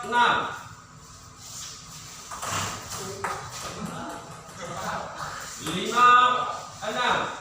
6. 5, 6.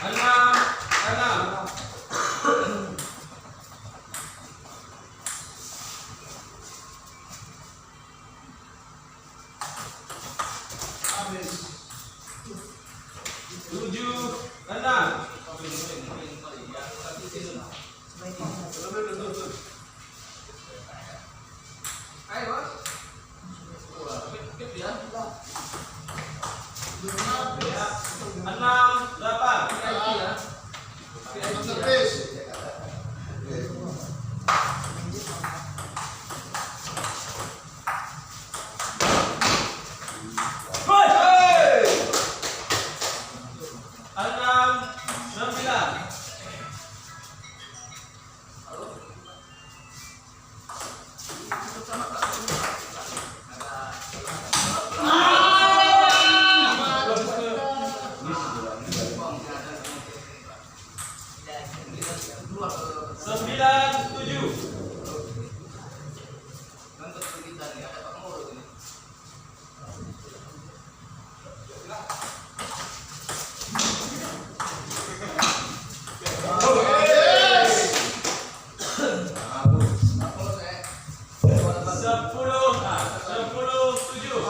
Enam, enam. Tujuh, enam. Enam, delapan. Enam, sembilan. Sembilan, tujuh. Sepuluh, tujuh.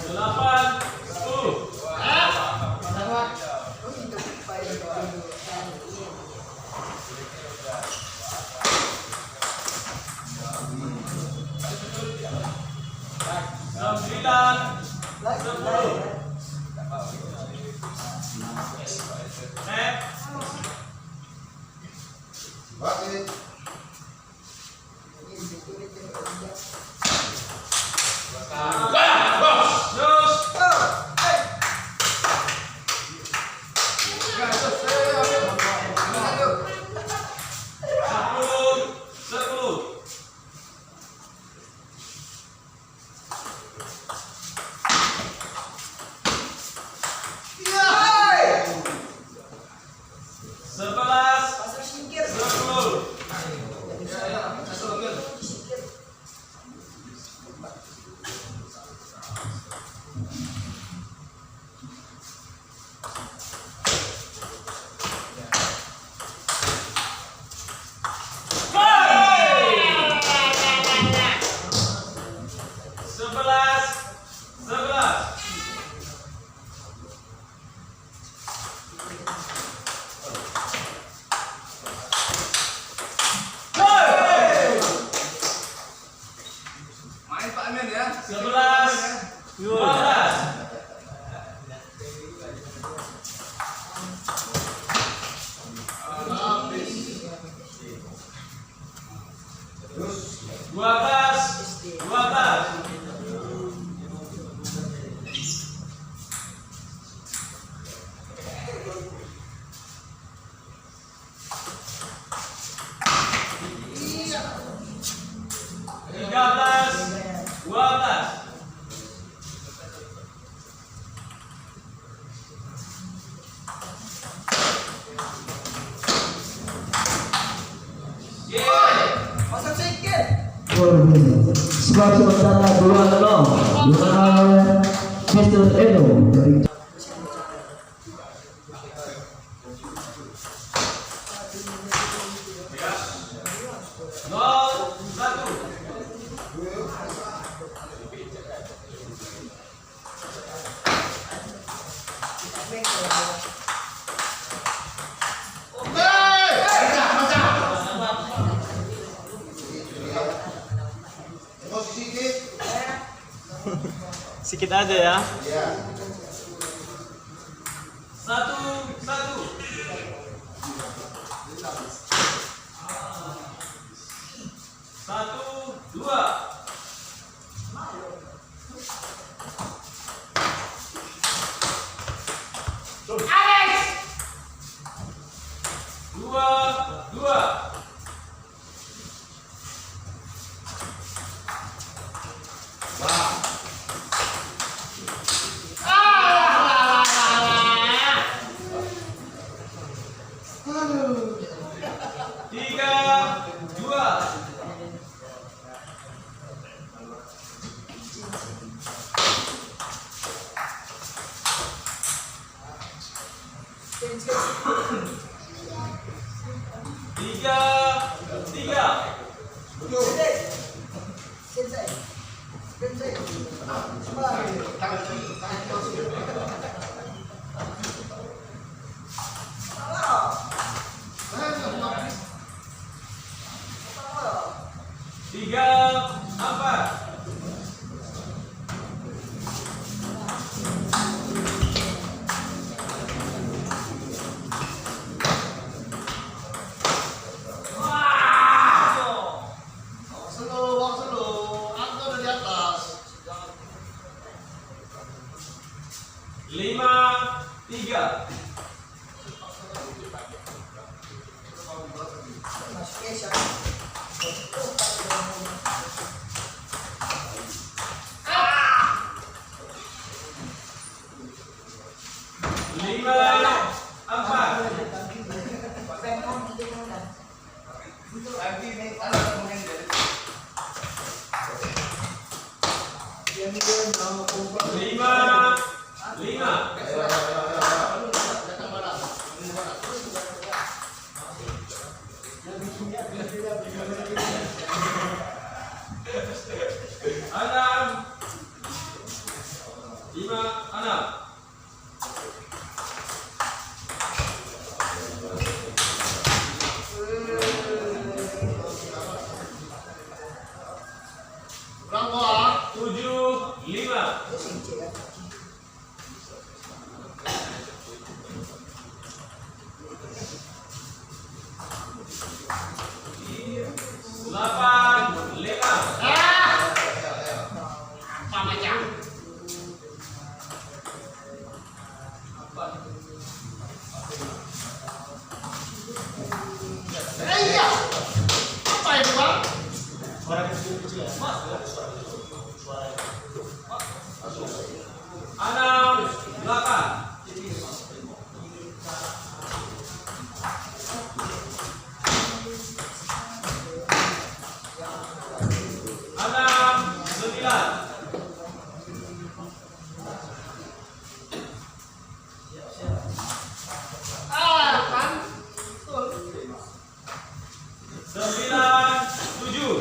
Delapan, 10. Sembilan, 10. Sebelas, 10. Sebelas, 11. Main Pak Amin ya. 11, 12. Dua belas, 12. Tiga belas, 12. Skor sementara 2-0 dimenang oleh Mr. Edo dari Nol, 1. Sikit aja ya. Satu, 1. Satu, 2. Tiga, tiga. Tiga, empat. Lima, tiga. Lima, empat. Lima, lima. Enam, lima, enam. Tujuh, lima. Delapan, lima. Enam, delapan. Enam, sembilan. Sembilan, tujuh.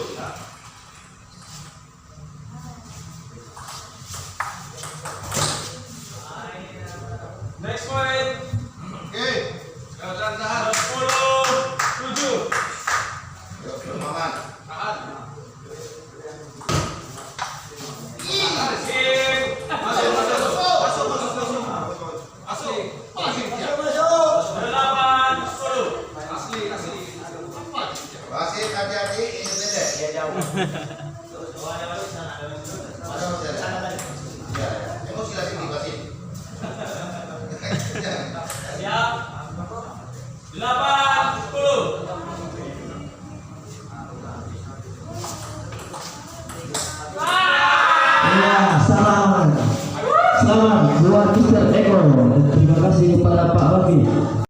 Next point. Sepuluh, tujuh. Delapan, sepuluh. Wasit hati-hati independen. Dia jauh. Ya, emosi lah sini wasit. Siap. Delapan, sepuluh. Ya, salam. Salam buat Mr. Eko. Dan terima kasih kepada Pak Wafi.